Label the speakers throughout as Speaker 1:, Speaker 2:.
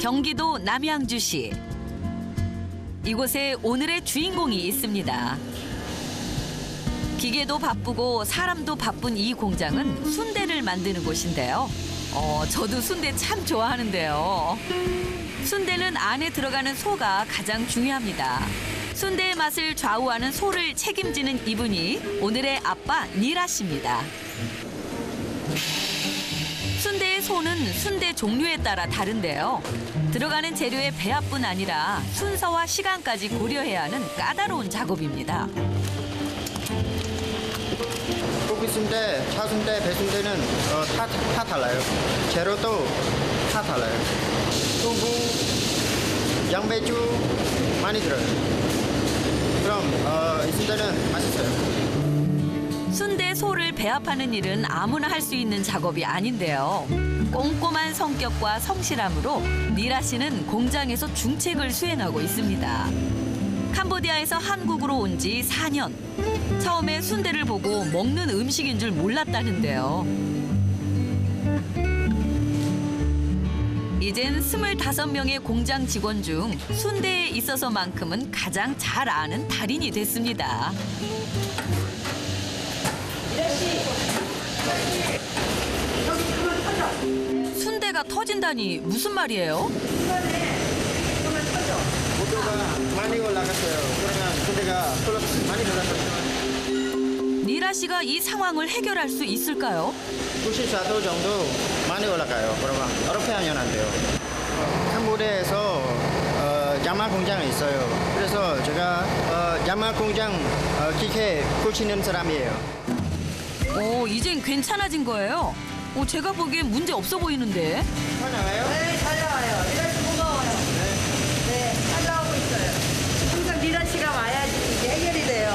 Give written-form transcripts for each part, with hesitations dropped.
Speaker 1: 경기도 남양주시. 이곳에 오늘의 주인공이 있습니다. 기계도 바쁘고 사람도 바쁜 이 공장은 순대를 만드는 곳인데요. 저도 순대 참 좋아하는데요. 순대는 안에 들어가는 소가 가장 중요합니다. 순대의 맛을 좌우하는 소를 책임지는 이분이 오늘의 아빠 니라 씨입니다. 순대의 소는 순대 종류에 따라 다른데요. 들어가는 재료의 배합뿐 아니라 순서와 시간까지 고려해야 하는 까다로운 작업입니다.
Speaker 2: 고기 순대, 차 순대, 배 순대는 다 달라요. 재료도 다 달라요. 두부, 양배추 많이 들어요. 그럼 이 순대는 맛있어요.
Speaker 1: 순대 소를 배합하는 일은 아무나 할 수 있는 작업이 아닌데요. 꼼꼼한 성격과 성실함으로 니라 씨는 공장에서 중책을 수행하고 있습니다. 캄보디아에서 한국으로 온 지 4년. 처음에 순대를 보고 먹는 음식인 줄 몰랐다는데요. 이젠 25명의 공장 직원 중 순대에 있어서만큼은 가장 잘 아는 달인이 됐습니다. 순대가 터진다니 무슨 말이에요?
Speaker 2: 고도가 많이 올라갔어요. 그러면 순대가 많이 올라갔어요.
Speaker 1: 니라 씨가 이 상황을 해결할 수 있을까요?
Speaker 2: 94도 정도 많이 올라가요. 그러면 어렵게 하면 안 돼요. 캄보디아에서 야마 공장이 있어요. 그래서 제가 야마 공장 기계 고치는 사람이에요.
Speaker 1: 이젠 괜찮아진 거예요. 제가 보기엔 문제 없어 보이는데.
Speaker 2: 잘 나와요?
Speaker 3: 네, 잘 나와요. 니라 씨 고마워요. 네, 잘 나오고 있어요. 항상 니라 씨가 와야지 이게 해결이 돼요.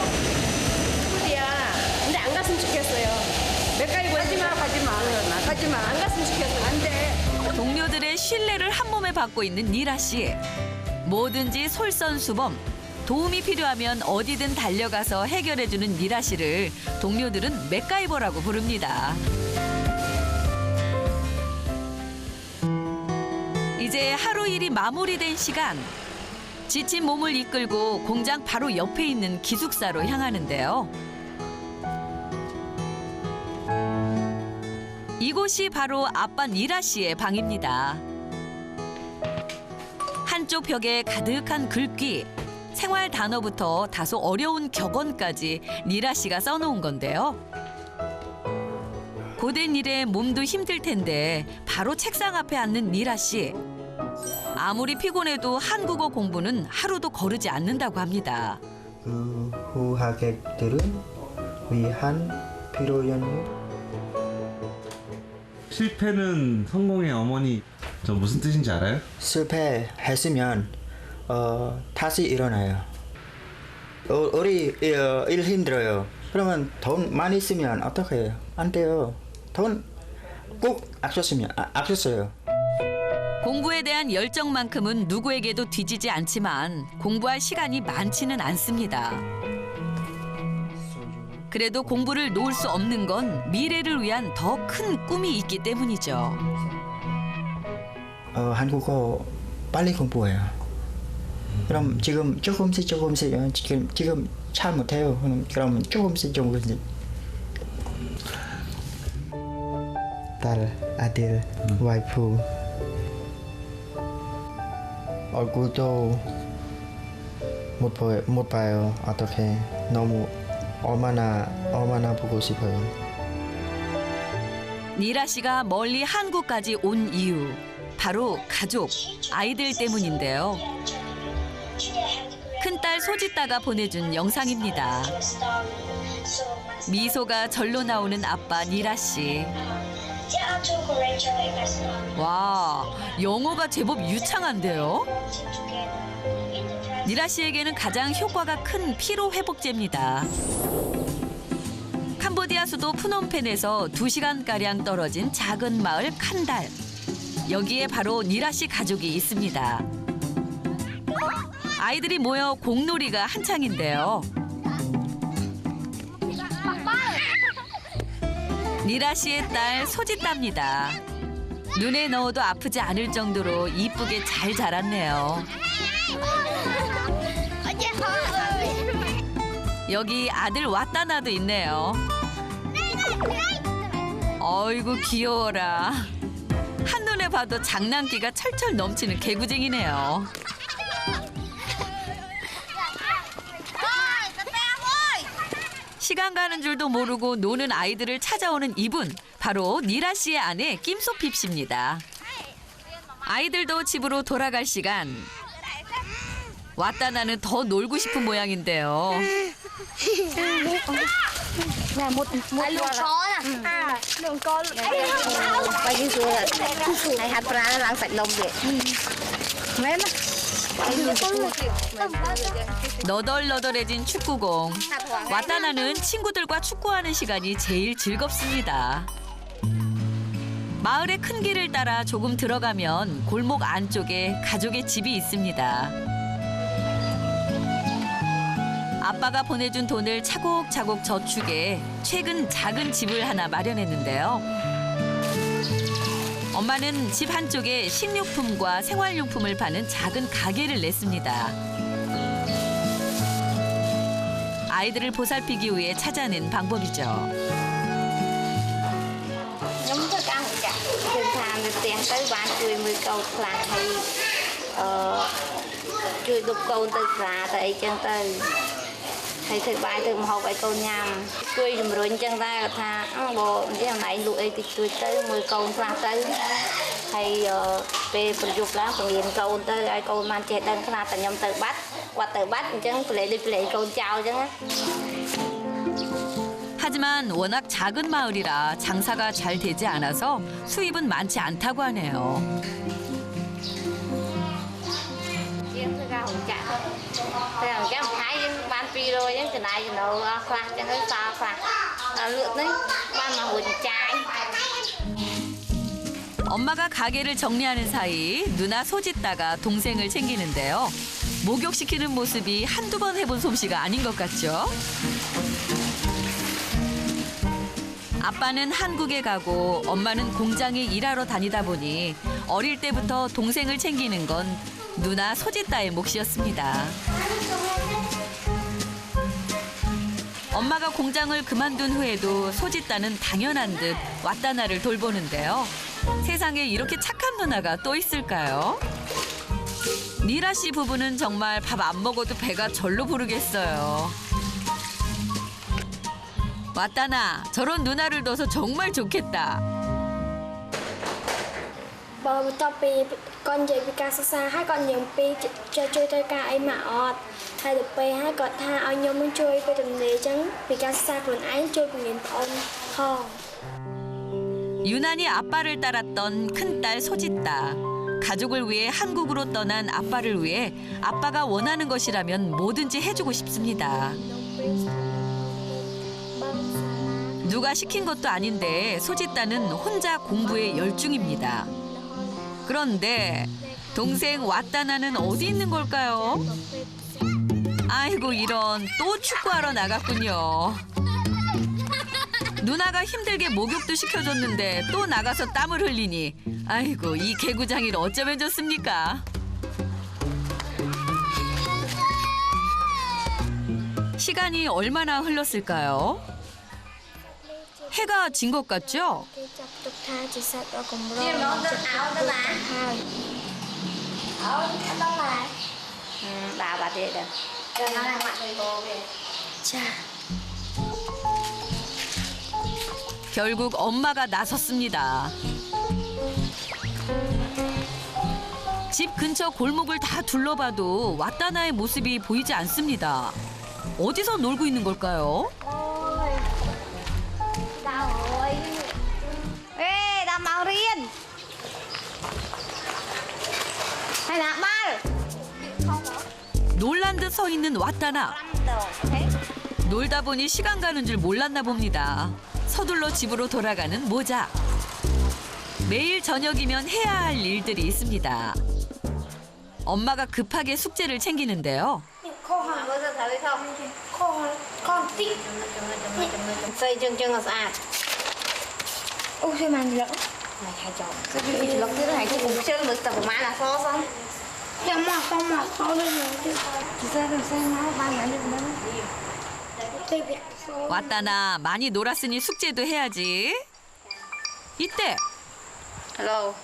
Speaker 4: 야, 근데 안 갔으면 좋겠어요. 맥가이버
Speaker 3: 가지마.
Speaker 4: 안 갔으면 좋겠어요.
Speaker 3: 안 돼.
Speaker 1: 동료들의 신뢰를 한 몸에 받고 있는 니라 씨. 뭐든지 솔선수범. 도움이 필요하면 어디든 달려가서 해결해주는 니라 씨를 동료들은 맥가이버라고 부릅니다. 이제 하루 일이 마무리된 시간. 지친 몸을 이끌고 공장 바로 옆에 있는 기숙사로 향하는데요. 이곳이 바로 아빠 니라 씨의 방입니다. 한쪽 벽에 가득한 글귀, 생활 단어부터 다소 어려운 격언까지 니라 씨가 써놓은 건데요. 고된 일에 몸도 힘들 텐데 바로 책상 앞에 앉는 니라 씨. 아무리 피곤해도 한국어 공부는 하루도 거르지 않는다고 합니다.
Speaker 2: 그 후하객들은 위한 피로연료.
Speaker 5: 실패는 성공의 어머니. 저 무슨 뜻인지 알아요?
Speaker 2: 실패했으면 다시 일어나요. 우리 일 힘들어요. 그러면 돈 많이 쓰면 어떻게 해요? 안 돼요. 돈 꼭 아꼈어요.
Speaker 1: 공부에 대한 열정만큼은 누구에게도 뒤지지 않지만 공부할 시간이 많지는 않습니다. 그래도 공부를 놓을 수 없는 건 미래를 위한 더 큰 꿈이 있기 때문이죠.
Speaker 2: 한국어 빨리 공부해요. 그럼 지금 조금씩 지금 잘 못해요. 그럼 조금씩 딸, 아들, 와이프 얼굴도 못 봐요. 어떻게 너무 얼마나 보고 싶어요.
Speaker 1: 니라 씨가 멀리 한국까지 온 이유 바로 가족, 아이들 때문인데요. 큰딸 소지따가 보내준 영상입니다. 미소가 절로 나오는 아빠 니라 씨. 와, 영어가 제법 유창한데요. 니라 씨에게는 가장 효과가 큰 피로 회복제입니다. 캄보디아 수도 푸놈펜에서 2시간가량 떨어진 작은 마을 칸달. 여기에 바로 니라 씨 가족이 있습니다. 아이들이 모여 공놀이가 한창인데요. 니라 씨의 딸 소지따입니다. 눈에 넣어도 아프지 않을 정도로 이쁘게 잘 자랐네요. 여기 아들 왔다나도 있네요. 어이구 귀여워라. 한눈에 봐도 장난기가 철철 넘치는 개구쟁이네요. 시간 가는 줄도 모르고 노는 아이들을 찾아오는 이분, 바로 니라 씨의 아내 김소핍 씨입니다. 아이들도 집으로 돌아갈 시간. 왔다나는 더 놀고 싶은 모양인데요.
Speaker 6: Lúc có nè. Đường con. Quay đi xuống rồi. Này hạt ra nó làm sạch lông vậy. Mến á.
Speaker 1: 너덜너덜해진 축구공. 왔다나는 친구들과 축구하는 시간이 제일 즐겁습니다. 마을의 큰 길을 따라 조금 들어가면 골목 안쪽에 가족의 집이 있습니다. 아빠가 보내준 돈을 차곡차곡 저축해 최근 작은 집을 하나 마련했는데요. 엄마는 집 한쪽에 식료품과 생활용품을 파는 작은 가게를 냈습니다. 아이들을 보살피기 위해 찾아낸 방법이죠.
Speaker 6: Nhóm thức ăn cả. Thường thà được tiền tới bán cười 10 câu là hay cười đục câu tới giá tới chân tới. Thầy thực bài từ học bài câu nhằm cười dùm rồi chân ta tha bộ cái này lụi thì cười tới 10 câu là tới thầy về phần dục lá phần liền câu tới ai câu mang chết đơn khá là nhóm từ bắt qua từ bắt chân lấy câu chào chứ.
Speaker 1: 하지만 워낙 작은 마을이라 장사가 잘 되지 않아서 수입은 많지 않다고 하네요.
Speaker 6: Chiên ra hồng chả thôi. Thế là cái thái bán pi rồi những cái này nó khoa cho nó sao khoa lượt đấy ban mà hồn trái.
Speaker 1: 엄마가 가게를 정리하는 사이 누나 소짓다가 동생을 챙기는데요. 목욕시키는 모습이 한두 번 해본 솜씨가 아닌 것 같죠? 아빠는 한국에 가고 엄마는 공장에 일하러 다니다 보니 어릴 때부터 동생을 챙기는 건 누나 소짓다의 몫이었습니다. 엄마가 공장을 그만둔 후에도 소짓다는 당연한 듯 왔다나를 돌보는데요. 세상에 이렇게 착한 누나가 또 있을까요? 니라 씨 부부는 정말 밥 안 먹어도 배가 절로 부르겠어요. 왔다나, 저런 누나를 둬서 정말 좋겠다.
Speaker 7: Bởi cho Pi con dạy Pi ca xa hai con nhiều Pi cho chơi tay ca ấy mà ọt hai được Pi hai con tha ao nhau muốn chơi Pi từng này chẳng Pi ca xa còn ấy chơi cùng nhìn ôn ho.
Speaker 1: 유난히 아빠를 따랐던 큰딸 소짓다. 가족을 위해 한국으로 떠난 아빠를 위해 아빠가 원하는 것이라면 뭐든지 해주고 싶습니다. 누가 시킨 것도 아닌데 소짓다는 혼자 공부에 열중입니다. 그런데 동생 왔다나는 어디 있는 걸까요? 아이고 이런, 또 축구하러 나갔군요. 누나가 힘들게 목욕도 시켜줬는데 또 나가서 땀을 흘리니 아이고 이 개구장이를 어쩌면 좋습니까? 시간이 얼마나 흘렀을까요? 해가 진 것 같죠?
Speaker 7: Chập tục tha chỉ sạch ở cùng rồi.
Speaker 6: Chiên nó rất áo đó mà. Đó là. Bà thì được. Cho nó đang mặc đồ về.
Speaker 7: Chà.
Speaker 1: 결국 엄마가 나섰습니다. 집 근처 골목을 다 둘러봐도 왔다나의 모습이 보이지 않습니다. 어디서 놀고 있는 걸까요?
Speaker 6: Đau rồi. Ê, đau màu riêng. Hay là ba.
Speaker 1: 놀란 듯 서 있는 왔다나. 놀다 보니 시간 가는 줄 몰랐나 봅니다. 서둘러 집으로 돌아가는 모자. 매일 저녁이면 해야 할 일들이 있습니다. 엄마가 급하게 숙제를 챙기는데요.
Speaker 6: Có giờ thấy không?
Speaker 7: Con tí.
Speaker 6: Xây chân chân là sao?
Speaker 7: Ôi sao màn lỡ.
Speaker 6: Này hai chồng. Sao chị lọc thứ này chị cũng chơi được tập của má là so xong.
Speaker 7: Dạ mà không được rồi.
Speaker 6: Chị sao nó ba ngày được nữa.
Speaker 7: Tôi biết số.
Speaker 1: 왔다나 많이 놀았으니 숙제도 해야지. 이때
Speaker 6: Hello.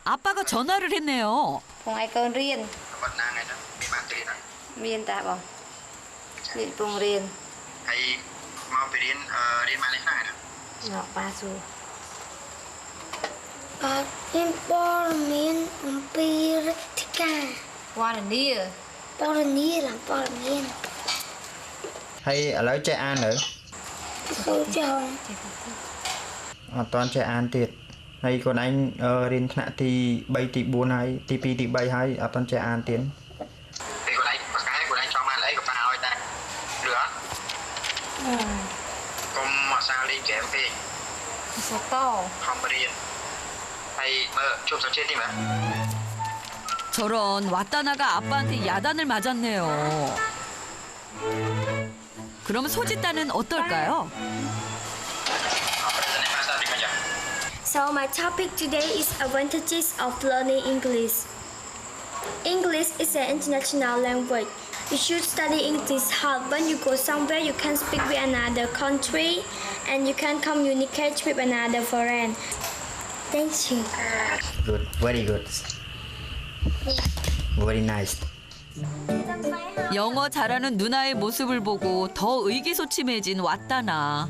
Speaker 1: 아빠가 전화를 했네요.
Speaker 6: Phòng ai con riêng.
Speaker 2: Bật nàng này đó, bạn tiền đó.
Speaker 6: Miên ta bông. Miên phòng riêng.
Speaker 2: Hay mau về đến Malaysia này đó.
Speaker 6: Ngọc ba xu.
Speaker 7: Em bỏ miên pi thích
Speaker 6: Qua là đi à.
Speaker 7: bỏ ni là bỏ miên.
Speaker 2: Hay ở lấy chai an nữa.
Speaker 7: Số chờ.
Speaker 2: Toàn chai an tiệt. Hay còn anh đến thạ thì 3 tỷ 4 hay tỷ 2 tỷ 3 hay ở toàn chai an tiến. Thì của anh cho mà lấy của bà hỏi ta. Được. Cùng mà sao đi kém về.
Speaker 6: Số to.
Speaker 2: Không có điên. Hay chụp sao chết đi mà.
Speaker 1: 저런 왔다나가 아빠한테 야단을 맞았네요. 그럼 소짓단은 어떨까요?
Speaker 7: So my topic today is advantages of learning English. English is an international language. You should study English hard. When you go somewhere, you can speak with another country and you can communicate with another foreign. Thank you.
Speaker 2: Good, very good. Very nice.
Speaker 1: 영어 잘하는 누나의 모습을 보고 더 의기소침해진 왔다나.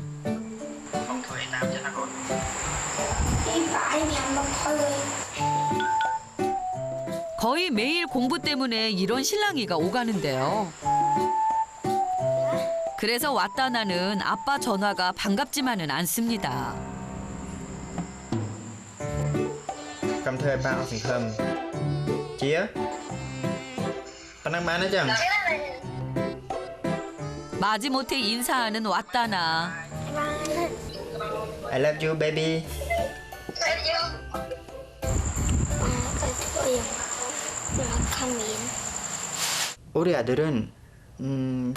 Speaker 2: Không thuê nam cho nó còn.
Speaker 7: Em phải làm một thôi.
Speaker 1: 거의 매일 공부 때문에 이런 실랑이가 오가는데요. 그래서 왔다나는 아빠 전화가 반갑지만은 않습니다.
Speaker 2: Cầm thuê bao thành thầm. Chia. Bạn bán đấy chẳng?
Speaker 1: 마지못해 인사하는 왔다나.
Speaker 2: I love you, baby. 우리 아들은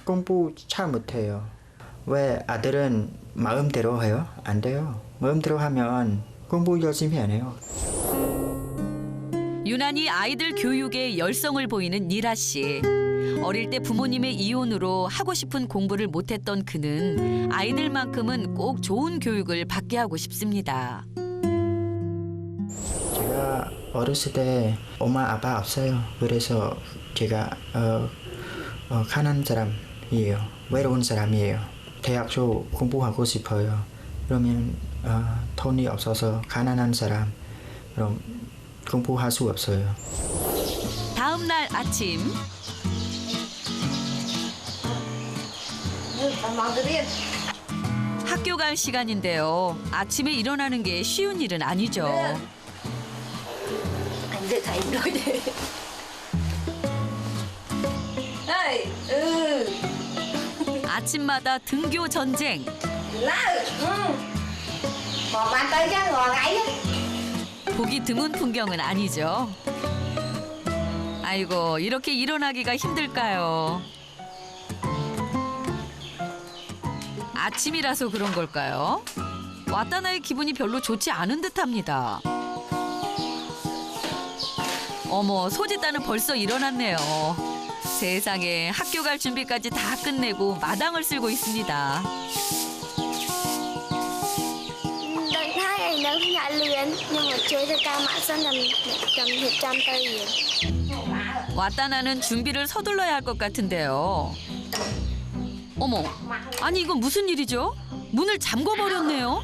Speaker 2: 공부 잘 못해요. 왜 아들은 마음대로 해요? 안 돼요. 마음대로 하면 공부 열심히 안 해요.
Speaker 1: 유난히 아이들 교육에 열성을 보이는 니라 씨. 어릴 때 부모님의 이혼으로 하고 싶은 공부를 못했던 그는 아이들만큼은 꼭 좋은 교육을 받게 하고 싶습니다.
Speaker 2: 제가 어렸을 때 엄마 아빠 없어요. 그래서 제가 가난한 사람이에요. 외로운 사람이에요. 대학교 공부하고 싶어요. 그러면 돈이 없어서 가난한 사람 그럼 공부할 수 없어요.
Speaker 1: 다음 날 아침 학교 갈 시간인데요. 아침에 일어나는 게 쉬운 일은 아니죠.
Speaker 6: Anh được thấy rồi đi. Ê,
Speaker 1: 아침마다 등교 전쟁.
Speaker 6: Bỏ bàn tay ra ngồi gáy á.
Speaker 1: 보기 드문 풍경은 아니죠. 아이고, 이렇게 일어나기가 힘들까요? 아침이라서 그런 걸까요? 왔다나의 기분이 별로 좋지 않은 듯합니다. 어머, 소짓단은 벌써 일어났네요. 세상에, 학교 갈 준비까지 다 끝내고 마당을 쓸고 있습니다.
Speaker 7: Đợt tháng này nó nhảy liền nhưng mà chơi theo ca mã xong làm trăm tây liền.
Speaker 1: 왔다나는 준비를 서둘러야 할 것 같은데요. 어머, 아니 이건 무슨 일이죠? 문을 잠궈버렸네요.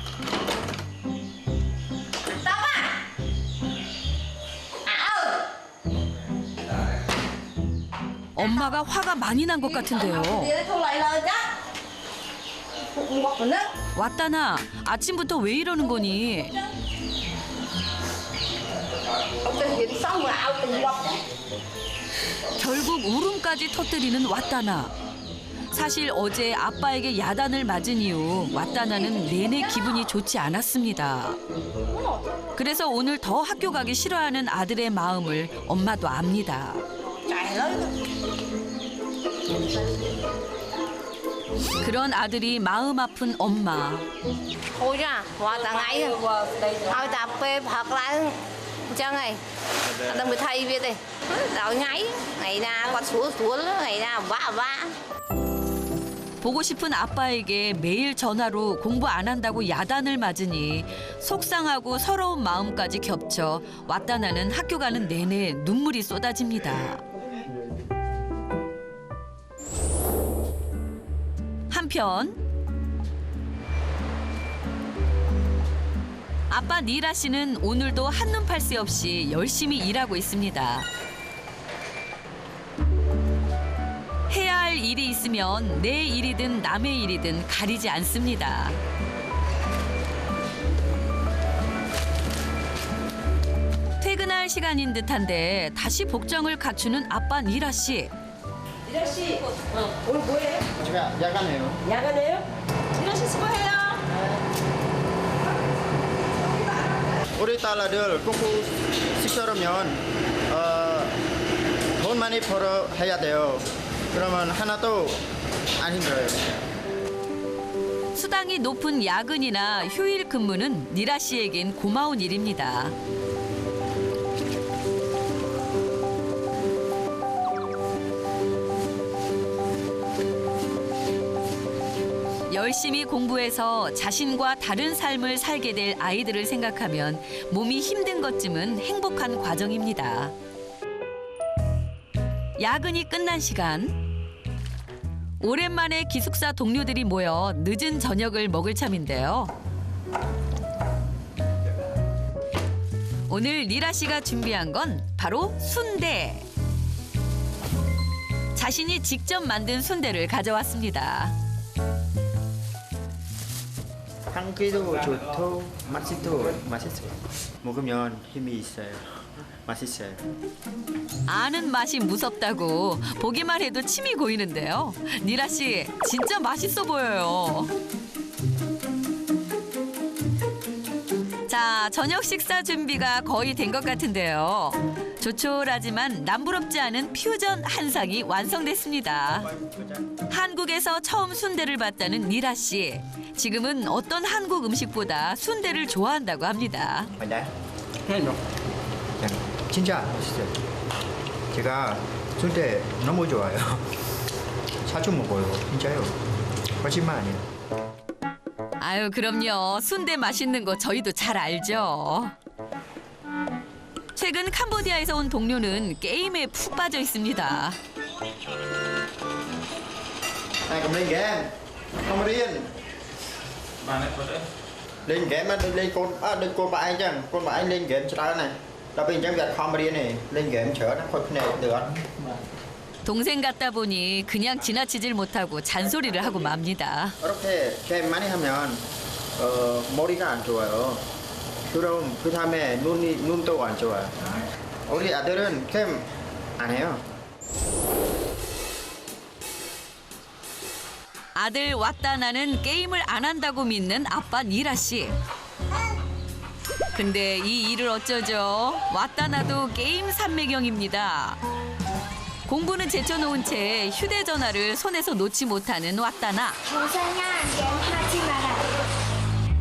Speaker 1: 엄마가 화가 많이 난 것 같은데요. 왔다나, 아침부터 왜 이러는 거니? 결국 울음까지 터뜨리는 왔다나. 사실 어제 아빠에게 야단을 맞은 이후 왔다나는 내내 기분이 좋지 않았습니다. 그래서 오늘 더 학교 가기 싫어하는 아들의 마음을 엄마도 압니다. 그런 아들이 마음 아픈 엄마.
Speaker 6: Thôi nha, hòa cả ngày rồi. Thôi tạp phê hoặc là chẳng ngày. Đừng bị thay việc đi. Đào nháy, ngày nào quạt xuống, ngày nào vã.
Speaker 1: 보고 싶은 아빠에게 매일 전화로 공부 안 한다고 야단을 맞으니 속상하고 서러운 마음까지 겹쳐 왔다 나는 학교 가는 내내 눈물이 쏟아집니다. 한편 아빠 니라 씨는 오늘도 한눈 팔 새 없이 열심히 일하고 있습니다. 해야 할 일이 있으면 내 일이든 남의 일이든 가리지 않습니다. 퇴근할 시간인 듯한데 다시 복장을 갖추는 아빠 니라 씨.
Speaker 4: 미라 씨, 오늘 뭐해?
Speaker 2: 제가 야간해요.
Speaker 4: 야간해요? 미라 씨 수고해요.
Speaker 2: 우리 딸아들 공부 시켜려면 돈 많이 벌어 해야 돼요. 그러면 하나도 안 힘들어요.
Speaker 1: 수당이 높은 야근이나 휴일 근무는 니라 씨에겐 고마운 일입니다. 열심히 공부해서 자신과 다른 삶을 살게 될 아이들을 생각하면 몸이 힘든 것쯤은 행복한 과정입니다. 야근이 끝난 시간. 오랜만에 기숙사 동료들이 모여 늦은 저녁을 먹을 참인데요. 오늘 니라 씨가 준비한 건 바로 순대. 자신이 직접 만든 순대를 가져왔습니다.
Speaker 2: 향기도 좋고 맛도 맛있어요. 먹으면 힘이 있어요. 맛있어요.
Speaker 1: 아는 맛이 무섭다고 보기만 해도 침이 고이는데요. 니라 씨 진짜 맛있어 보여요. 자, 저녁 식사 준비가 거의 된 것 같은데요. 조촐하지만 남부럽지 않은 퓨전 한상이 완성됐습니다. 한국에서 처음 순대를 봤다는 니라 씨. 지금은 어떤 한국 음식보다 순대를 좋아한다고 합니다.
Speaker 2: 맞나요? 진짜 맛있어요. 제가 순대 너무 좋아요. 자주 먹어요. 진짜요. 거짓말 아니에요.
Speaker 1: 아유, 그럼요. 순대 맛있는 거 저희도 잘 알죠. 최근 캄보디아에서 온 동료는 게임에 푹 빠져 있습니다.
Speaker 2: Này cùng lên game, không riêng. Lên game anh lên đừng côn bãi chẳng, côn bãi lên game cho này. Đặc biệt trong việc không riêng này, lên game chở nó khỏi này được.
Speaker 1: 동생 같다 보니 그냥 지나치질 못하고 잔소리를 하고 맙니다.
Speaker 2: 이렇게 게임 많이 하면 머리가 안 좋아요. 그럼 그 다음에 눈도 안 좋아요. 우리 아들은 게임 안 해요.
Speaker 1: 아들 왔다 나는 게임을 안 한다고 믿는 아빠 니라 씨. 근데 이 일을 어쩌죠? 왔다 나도 게임 삼매경입니다. 공부는 제쳐놓은 채 휴대전화를 손에서 놓지 못하는 왔다 나.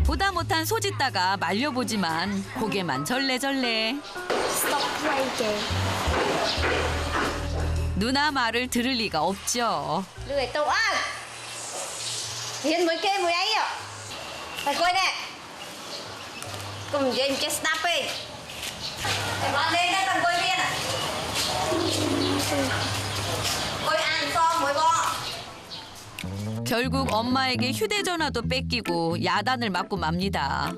Speaker 1: 보다 못한 소짓다가 말려보지만 고개만 절레절레. 누나 말을 들을 리가 없죠.
Speaker 6: Lười tụi ơi. Hiền mới kê mới ấy ạ. Phải coi nè. Cùng với cái snap đi. Để con lên đây con coi viên à. Coi ăn xong mới bo.
Speaker 1: 결국 엄마에게 휴대전화도 뺏기고 야단을 맞고 맙니다.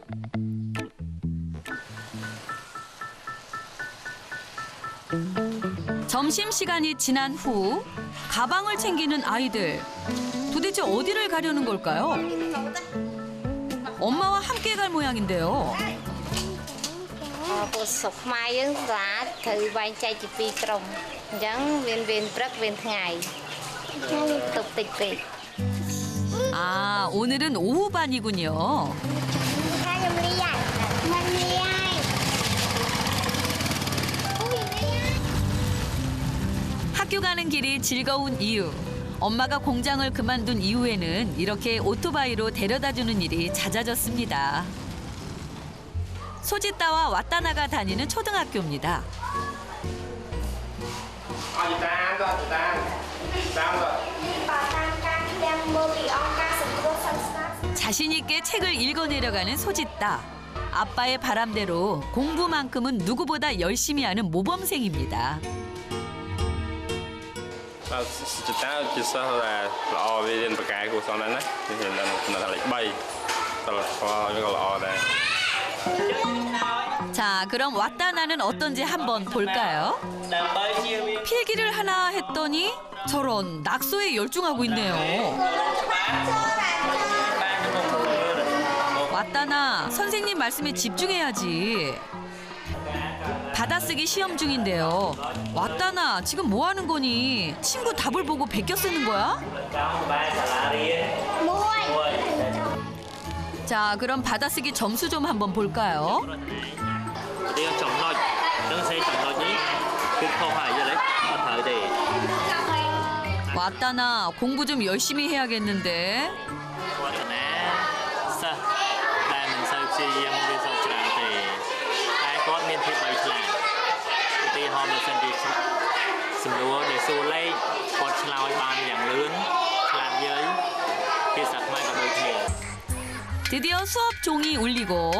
Speaker 1: 점심시간이 지난 후 가방을 챙기는 아이들. 도대체 어디를 가려는 걸까요? 엄마와 함께 갈 모양인데요.
Speaker 6: Bộ sụp mai những lá thử bay chay chỉ pi trồng giống viên trắc viên ngày tục tịch tịch.
Speaker 1: 아, 오늘은 오후반이군요. 학교 가는 길이 즐거운 이유. 엄마가 공장을 그만둔 이후에는 이렇게 오토바이로 데려다주는 일이 잦아졌습니다. 소짓따와 왔다나가 다니는 초등학교입니다. 자신 있게 책을 읽어내려가는 소짓따. 아빠의 바람대로 공부만큼은 누구보다 열심히 하는 모범생입니다.
Speaker 8: ចិត្តតាជាសិស្សដែលល្អវារៀនបកែគួរសមណាស់ណាវារៀនដល់លេខ3សិលធម៌វាក៏ល្អដែរ
Speaker 1: 자, 그럼 왔다나는 어떤지 한번 볼까요? 필기를 하나 했더니 저런 낙서에 열중하고 있네요. 왔다나, 선생님 말씀에 집중해야지. 받아쓰기 시험 중인데요. 왔다나, 지금 뭐 하는 거니? 친구 답을 보고 베껴 쓰는 거야? 자, 그럼 받아쓰기 점수 좀 한번 볼까요? 왔다나, 공부 좀 열심히 해야겠는데. 드디어 수업 종이 울리고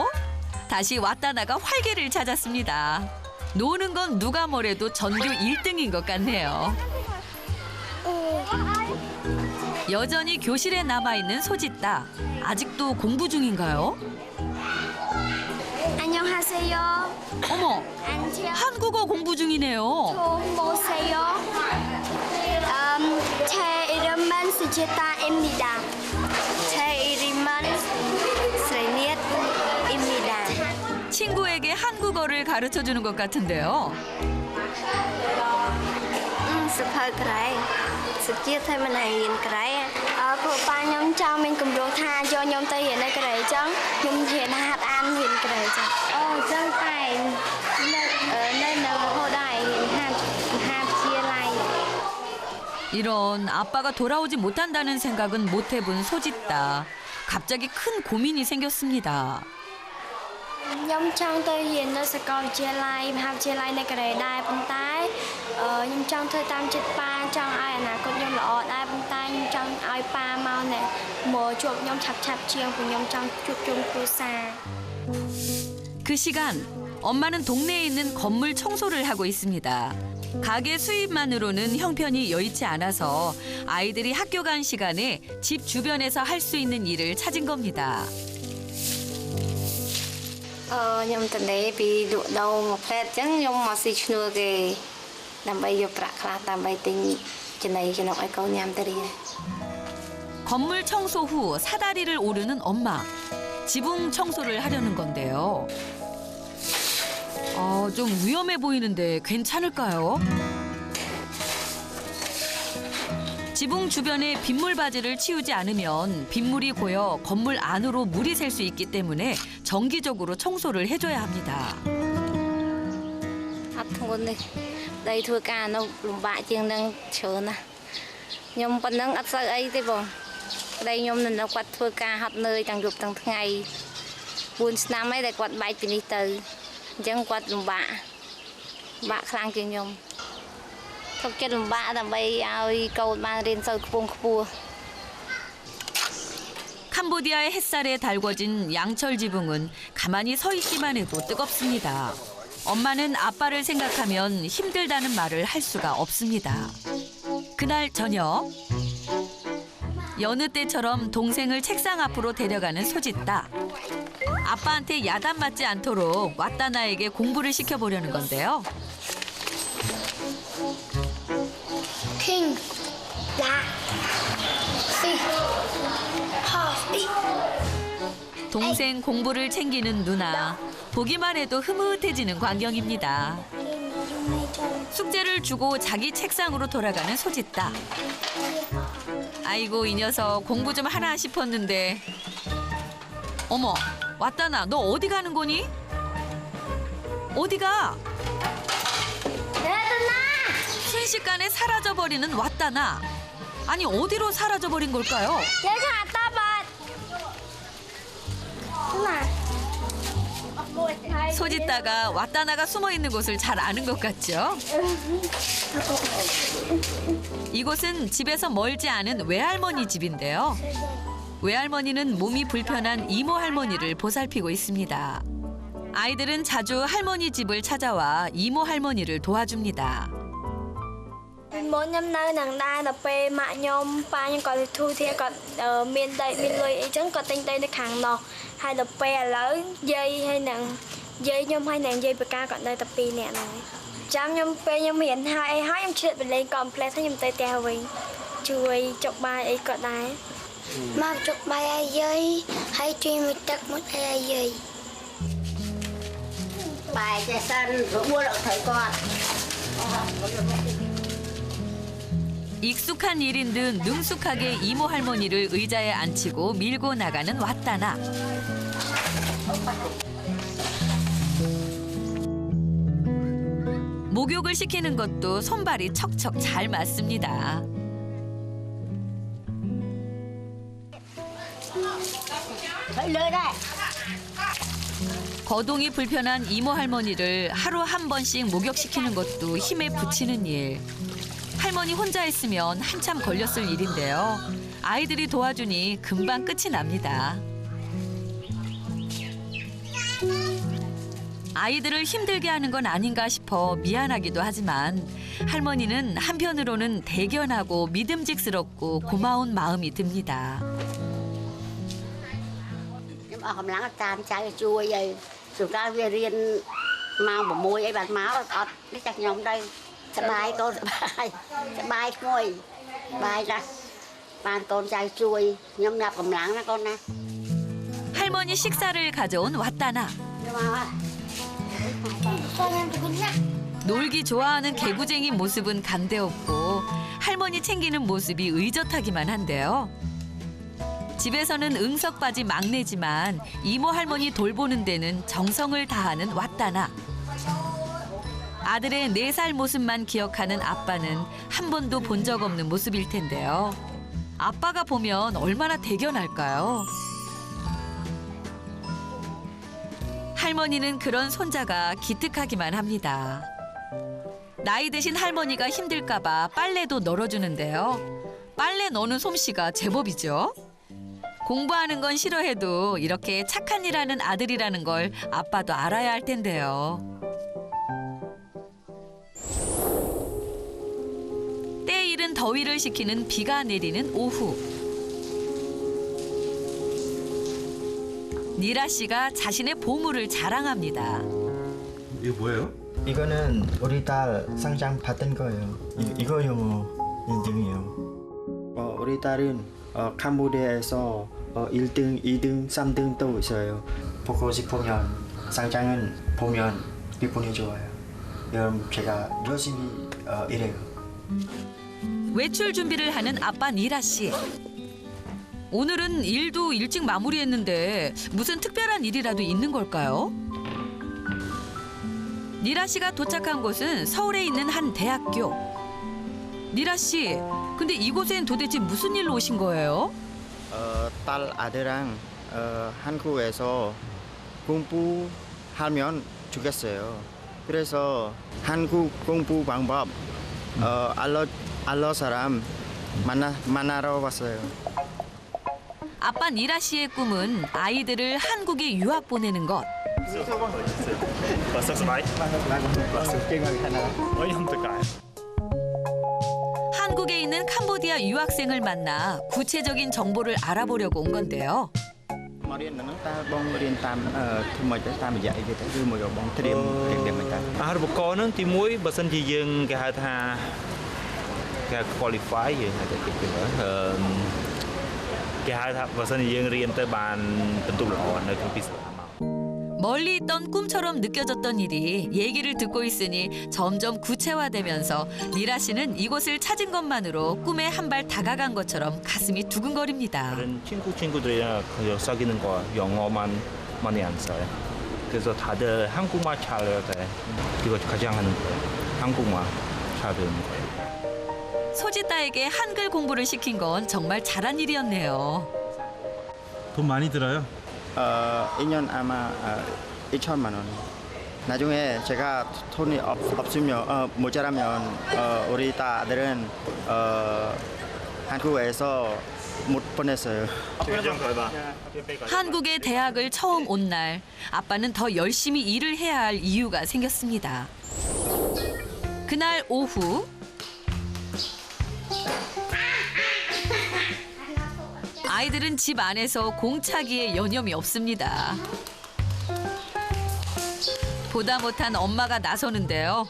Speaker 1: 다시 왔다나가 활개를 찾았습니다. 노는 건 누가 뭐래도 전교 1등인 것 같네요. 여전히 교실에 남아있는 소짓따. 아직도 공부 중인가요?
Speaker 7: 안녕하세요.
Speaker 1: 어머,
Speaker 7: 안녕.
Speaker 1: 한국어 공부 중이네요.
Speaker 7: 보세요. 제 이름은 수지따입니다. 제 이름은 스레니엣입니다.
Speaker 1: 친구에게 한국어를 가르쳐주는 것 같은데요.
Speaker 7: super 그래. 수지 태면 하인 그래. 오빠 nhóm cho mình cùng đồ tha cho nhóm tới hiện nay cái chẳng nhóm hiện hạt an hiện cái chẳng chẳng phải nên là hồi đại hạt chia lại.
Speaker 1: 이런 아빠가 돌아오지 못한다는 생각은 못 해본 소짓따. 갑자기 큰 고민이 생겼습니다.
Speaker 7: nhóm trong tới hiện nó sẽ còn chia lại hạt chia lại này cái đại bên tay nhóm trong tới tam chích ba trong ai là con nhóm lọ đại bên tay nhóm trong ai ba mau này mở chuột nhóm chập chập chiều của nhóm trong chuột chung khu xa.
Speaker 1: 그 시간 엄마는 동네에 있는 건물 청소를 하고 있습니다. 가게 수입만으로는 형편이 여의치 않아서 아이들이 학교 간 시간에 집 주변에서 할 수 있는 일을 찾은 겁니다.
Speaker 6: nhóm tình đấy bị đụng đầu một phép chẳng nhóm mà xí chua kì làm bây giờ bạc là làm bây tình trên này cho nó ai câu nhám tới đi.
Speaker 1: 건물 청소 후 사다리를 오르는 엄마. 지붕 청소를 하려는 건데요. 좀 위험해 보이는데 괜찮을까요? 지붕 주변에 빗물 바지를 치우지 않으면 빗물이 고여 건물 안으로 물이 셀 수 있기 때문에 정기적으로 청소를 해줘야 합니다.
Speaker 6: đây thua ca nó lùm bạ chiêng đang chờ nè nhom vẫn đang ắt sợ ấy thế bò đây nhom nên nó quạt thua ca học nơi tăng dục tăng ngày buồn năm ấy để quạt bài tiền đi từ chẳng quạt lùm bạ khang chiêng nhom không chết lùm bạ làm bay ao câu mà lên sâu khua.
Speaker 1: 캄보디아의 햇살에 달궈진 양철 지붕은 가만히 서 있기만 해도 뜨겁습니다. 엄마는 아빠를 생각하면 힘들다는 말을 할 수가 없습니다. 그날 저녁 여느 때처럼 동생을 책상 앞으로 데려가는 소짓따. 아빠한테 야단맞지 않도록 왔다나에게 공부를 시켜보려는 건데요.
Speaker 7: 킹, 라, 시, 허, 이.
Speaker 1: 동생 공부를 챙기는 누나. 보기만 해도 흐뭇해지는 광경입니다. 숙제를 주고 자기 책상으로 돌아가는 소짓따. 아이고 이 녀석 공부 좀 하나 싶었는데. 어머 왔다나 너 어디 가는 거니? 어디가? 순식간에 사라져버리는 왔다나. 아니 어디로 사라져버린 걸까요?
Speaker 7: 얘가 따봐. 누나.
Speaker 1: 소짓다가 왔다나가 숨어 있는 곳을 잘 아는 것 같죠? 이곳은 집에서 멀지 않은 외할머니 집인데요. 외할머니는 몸이 불편한 이모 할머니를 보살피고 있습니다. 아이들은 자주 할머니 집을 찾아와 이모 할머니를 도와줍니다.
Speaker 7: ពីមុនខ្ញុំនៅនឹងដែរដល់ពេលម៉ាក់ខ្ញុំប៉ាខ្ញុំគាត់ទៅធូរធាគាត់មានដីមានលុយអីចឹងគាត់ទិញដីនៅខាងនោះហើយដល់ពេលឥឡូវយាយហើយនឹងយាយខ្ញុំហើយនឹងយាយបកាគាត់នៅតែ2នាក់ហ្នឹងចាំខ្ញុំពេលខ្ញុំរៀនហើយអីហើយខ្ញុំឆ្លៀតបលេងកុំផ្លែហើយខ្ញុំទៅផ្ទះវិញជួយចុកបាយអីគាត់ដែរមកចុកបាយឲ្យយាយហើយជួយមួយទឹកមួយអីឲ្យយាយ
Speaker 3: bài che sân rồi mua đậu thấy con.
Speaker 1: 익숙한 일인 듯 능숙하게 이모 할머니를 의자에 앉히고 밀고 나가는 왔다나. 목욕을 시키는 것도 손발이 척척 잘 맞습니다.
Speaker 3: Thấy lưới đây.
Speaker 1: 거동이 불편한 이모 할머니를 하루 한 번씩 목욕시키는 것도 힘에 부치는 일. 할머니 혼자 했으면 한참 걸렸을 일인데요. 아이들이 도와주니 금방 끝이 납니다. 아이들을 힘들게 하는 건 아닌가 싶어 미안하기도 하지만 할머니는 한편으로는 대견하고 믿음직스럽고 고마운 마음이 듭니다.
Speaker 3: Nhưng mà hôm lắng tam trái chua vậy. Chúng ta về riêng mang một môi ấy bạn máu ọt cái chặt nhóm đây. Sẽ bài con sẽ bài ngồi bài ra. Bạn con trái chuối nhóm nạp hôm lắng đó con nè.
Speaker 1: 할머니 식사를 가져온 왔다나. 놀기 좋아하는 개구쟁이 모습은 간데없고 할머니 챙기는 모습이 의젓하기만 한데요. 집에서는 응석바지 막내지만 이모 할머니 돌보는 데는 정성을 다하는 왔다나. 아들의 4살 모습만 기억하는 아빠는 한 번도 본 적 없는 모습일 텐데요. 아빠가 보면 얼마나 대견할까요? 할머니는 그런 손자가 기특하기만 합니다. 나이 드신 할머니가 힘들까 봐 빨래도 널어주는데요. 빨래 넣는 솜씨가 제법이죠. 공부하는 건 싫어해도 이렇게 착한 일 하는 아들이라는 걸 아빠도 알아야 할 텐데요. 때이른 더위를 식히는 비가 내리는 오후. 니라 씨가 자신의 보물을 자랑합니다.
Speaker 5: 이거 뭐예요?
Speaker 2: 이거는 우리 딸 상장 받은 거예요. 이거요 인증이에요. 우리 딸은 캄보디아에서 1등, 2등, 3등도 있어요. 보고 싶으면 상장은 보면 기분이 좋아요. 그럼 제가 열심히 일해요.
Speaker 1: 외출 준비를 하는 아빠 니라 씨. 오늘은 일도 일찍 마무리했는데 무슨 특별한 일이라도 있는 걸까요? 니라 씨가 도착한 곳은 서울에 있는 한 대학교. 니라 씨, 근데 이곳엔 도대체 무슨 일로 오신 거예요?
Speaker 2: 딸 아들랑 한국에서 공부하면 좋겠어요. 그래서 한국 공부 방법 알러 사람 만나러 왔어요.
Speaker 1: 아빠 니라 씨의 꿈은 아이들을 한국에 유학 보내는 것. 한국에 있는 캄보디아 유학생을 만나 구체적인 정보를 알아보려고 온 건데요.
Speaker 9: qualify vậy là
Speaker 1: 멀리 있던 꿈처럼 느껴졌던 일이 얘기를 듣고 있으니 점점 구체화되면서 니라 씨는 이곳을 찾은 것만으로 꿈에 한 발 다가간 것처럼 가슴이 두근거립니다.
Speaker 9: 다른 친구들이랑 사귀는 거 영어만 많이 안 써요. 그래서 다들 한국말 잘해야 돼. 이거 가장 하는 거예요. 한국말 잘 배우는 거예요.
Speaker 1: 소지따에게 한글 공부를 시킨 건 정말 잘한 일이었네요.
Speaker 5: 돈 많이 들어요?
Speaker 2: 1년 아마 2천만 원. 나중에 제가 돈이 없으면 모자라면 우리 딸들은 한국에서 못 보냈어요.
Speaker 1: 한국에 대학을 처음 온 날 아빠는 더 열심히 일을 해야 할 이유가 생겼습니다. 그날 오후 아이들은 집 안에서 공차기에 여념이 없습니다. 보다 못한 엄마가 나서는데요.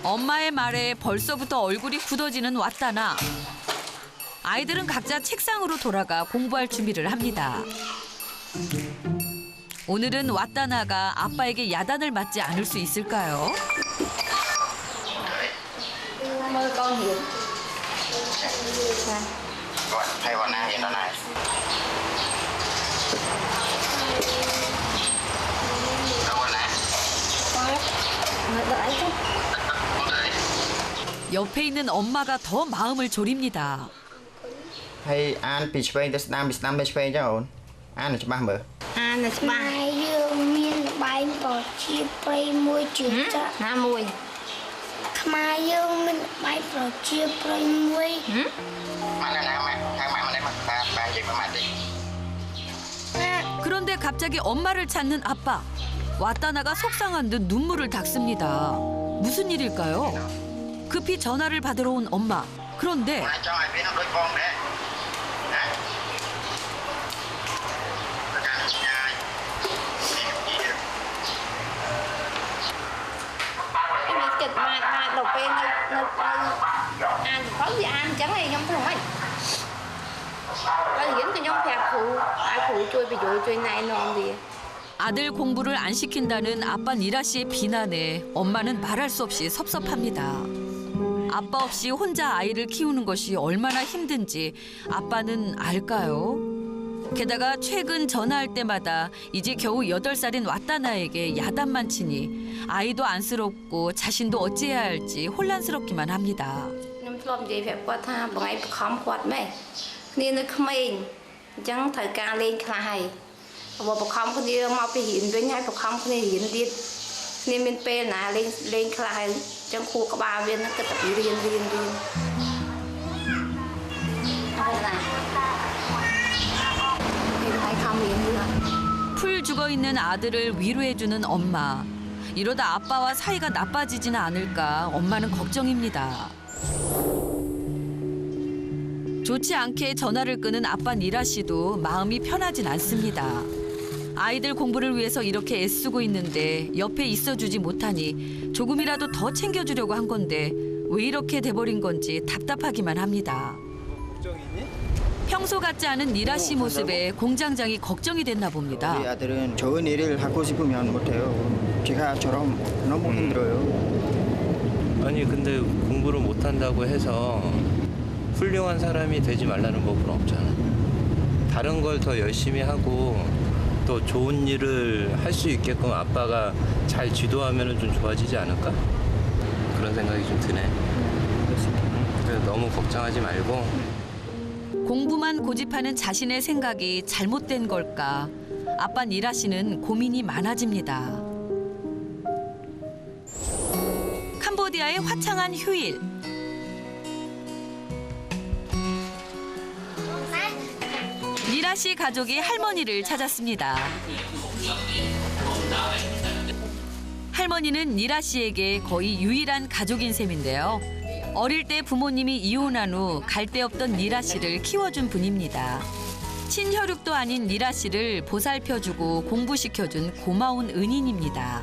Speaker 1: 엄마의 말에 벌써부터 얼굴이 굳어지는 왓다나. 아이들은 각자 책상으로 돌아가 공부할 준비를 합니다. 오늘은 왓다나가 아빠에게 야단을 맞지 않을 수 있을까요? 옆에 있는 엄마가 더 마음을 졸입니다.
Speaker 2: Hay ăn bị spray tới Nam bị Nam bị spray cho ổn. Ăn là cho ba mở.
Speaker 3: Ăn là cho ba. Dương miên bánh bò chia prey môi chữ cha. Na môi. Mà dương miên bánh bò chia prey môi.
Speaker 2: Mà là mẹ, hai mẹ mà ba gì mà mẹ đi.
Speaker 1: 그런데 갑자기 엄마를 찾는 아빠. 왓다나가 속상한 듯 눈물을 닦습니다. 무슨 일일까요? 급히 전화를 받으러 온 엄마. 그런데 아들 공부를 안 시킨다는 아빠 니라 씨의 비난에 엄마는 말할 수 없이 섭섭합니다. 아빠 없이 혼자 아이를 키우는 것이 얼마나 힘든지 아빠는 알까요? 게다가 최근 전화할 때마다 이제 겨우 8살인 왓다나에게 야단만 치니 아이도 안쓰럽고 자신도 어찌해야 할지 혼란스럽기만 합니다. 풀 죽어있는 아들을 위로해주는 엄마. 이러다 아빠와 사이가 나빠지지는 않을까 엄마는 걱정입니다. 좋지 않게 전화를 끄는 아빠 니라 씨도 마음이 편하진 않습니다. 아이들 공부를 위해서 이렇게 애쓰고 있는데 옆에 있어주지 못하니 조금이라도 더 챙겨주려고 한 건데 왜 이렇게 돼버린 건지 답답하기만 합니다. 평소 같지 않은 니라 씨 모습에 공장장이 걱정이 됐나 봅니다.
Speaker 2: 우리 아들은 좋은 일을 하고 싶으면 못해요. 제가처럼 너무 힘들어요.
Speaker 10: 아니 근데 공부를 못한다고 해서 훌륭한 사람이 되지 말라는 법은 없잖아. 다른 걸 더 열심히 하고 또 좋은 일을 할 수 있게끔 아빠가 잘 지도하면 좀 좋아지지 않을까? 그런 생각이 좀 드네. 그래서 너무 걱정하지 말고
Speaker 1: 공부만 고집하는 자신의 생각이 잘못된 걸까? 아빠 니라 씨는 고민이 많아집니다. 캄보디아의 화창한 휴일. 니라 씨 가족이 할머니를 찾았습니다. 할머니는 니라 씨에게 거의 유일한 가족인 셈인데요. 어릴 때 부모님이 이혼한 후 갈 데 없던 니라 씨를 키워준 분입니다. 친혈육도 아닌 니라 씨를 보살펴주고 공부시켜준 고마운 은인입니다.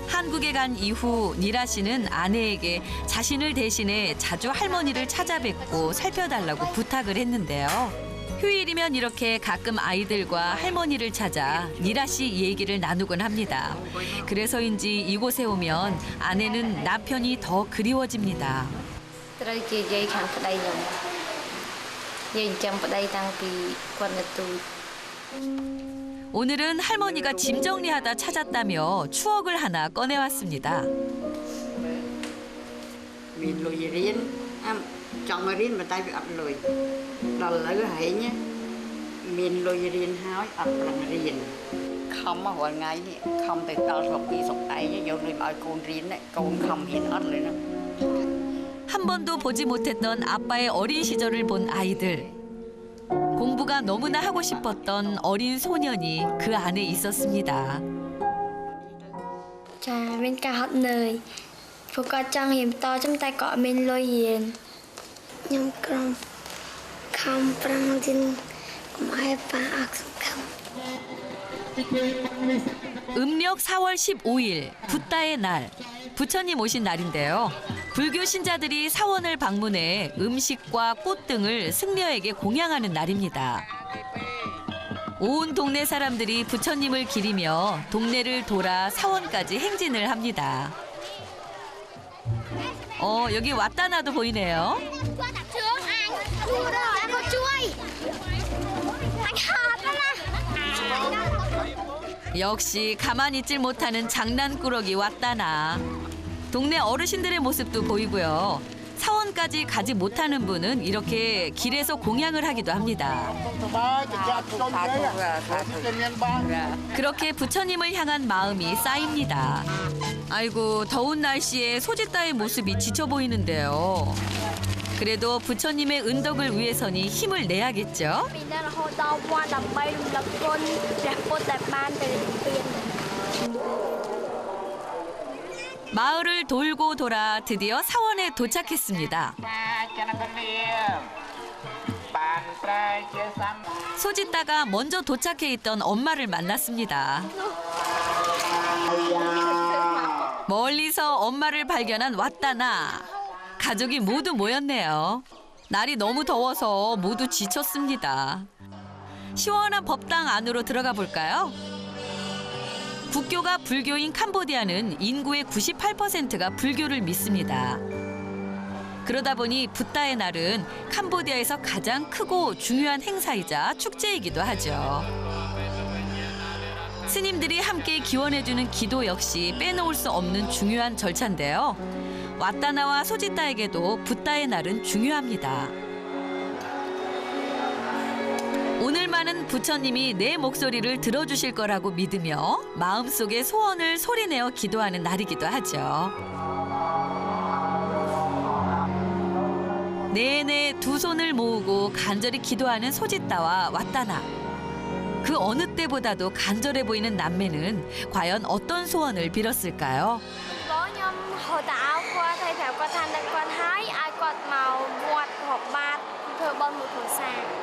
Speaker 1: 한국에 간 이후 니라 씨는 아내에게 자신을 대신해 자주 할머니를 찾아뵙고 살펴달라고 부탁을 했는데요. 휴일이면 이렇게 가끔 아이들과 할머니를 찾아 니라 씨 얘기를 나누곤 합니다. 그래서인지 이곳에 오면 아내는 남편이 더 그리워집니다. 오늘은 할머니가 짐 정리하다 찾았다며 추억을 하나 꺼내왔습니다.
Speaker 3: Mình lùi riêng, chồng mà riêng mà tay bị ập lùi. Lần lỡ hãy nhé. Mình lùi riêng háo ập lần riêng. Không mà hồi ngày không từ đó một kỳ sọc tay nhé. Vô người bảo con riêng đấy, con không hiện ớt rồi đó.
Speaker 1: 한 번도 보지 못했던 아빠의 어린 시절을 본 아이들. 공부가 너무나 하고 싶었던 어린 소년이 그 안에 있었습니다.
Speaker 7: Chà, bên cả học nơi. Phụ có chân hiểm to trong tay cọ mình lôi hiền. Nhưng không prang din mai pa akam.
Speaker 1: 음력 4월 15일 붓다의 날. 부처님 오신 날인데요. 불교 신자들이 사원을 방문해 음식과 꽃 등을 승려에게 공양하는 날입니다. 온 동네 사람들이 부처님을 기리며 동네를 돌아 사원까지 행진을 합니다. 여기 왔다나도 보이네요. 역시 가만히 있질 못하는 장난꾸러기 왔다나. 동네 어르신들의 모습도 보이고요. 사원까지 가지 못하는 분은 이렇게 길에서 공양을 하기도 합니다. 그렇게 부처님을 향한 마음이 쌓입니다. 아이고, 더운 날씨에 소짓다의 모습이 지쳐 보이는데요. 그래도 부처님의 은덕을 위해서니 힘을 내야겠죠? 마을을 돌고 돌아 드디어 사원에 도착했습니다. 소짓다가 먼저 도착해 있던 엄마를 만났습니다. 멀리서 엄마를 발견한 왔다나. 가족이 모두 모였네요. 날이 너무 더워서 모두 지쳤습니다. 시원한 법당 안으로 들어가 볼까요? 국교가 불교인 캄보디아는 인구의 98%가 불교를 믿습니다. 그러다 보니 붓다의 날은 캄보디아에서 가장 크고 중요한 행사이자 축제이기도 하죠. 스님들이 함께 기원해주는 기도 역시 빼놓을 수 없는 중요한 절차인데요. 왔다나와 소짓다에게도 붓다의 날은 중요합니다. 오늘만은 부처님이 내 목소리를 들어주실 거라고 믿으며 마음속의 소원을 소리내어 기도하는 날이기도 하죠. 내내 두 손을 모으고 간절히 기도하는 소짓다와 왔다나. 그 어느 때보다도 간절해 보이는 남매는 과연 어떤 소원을 빌었을까요?
Speaker 7: Hồi tà áo qua thay theo con than đang con hái ai con màu vọt hộp bát thơ bon một hồ xa.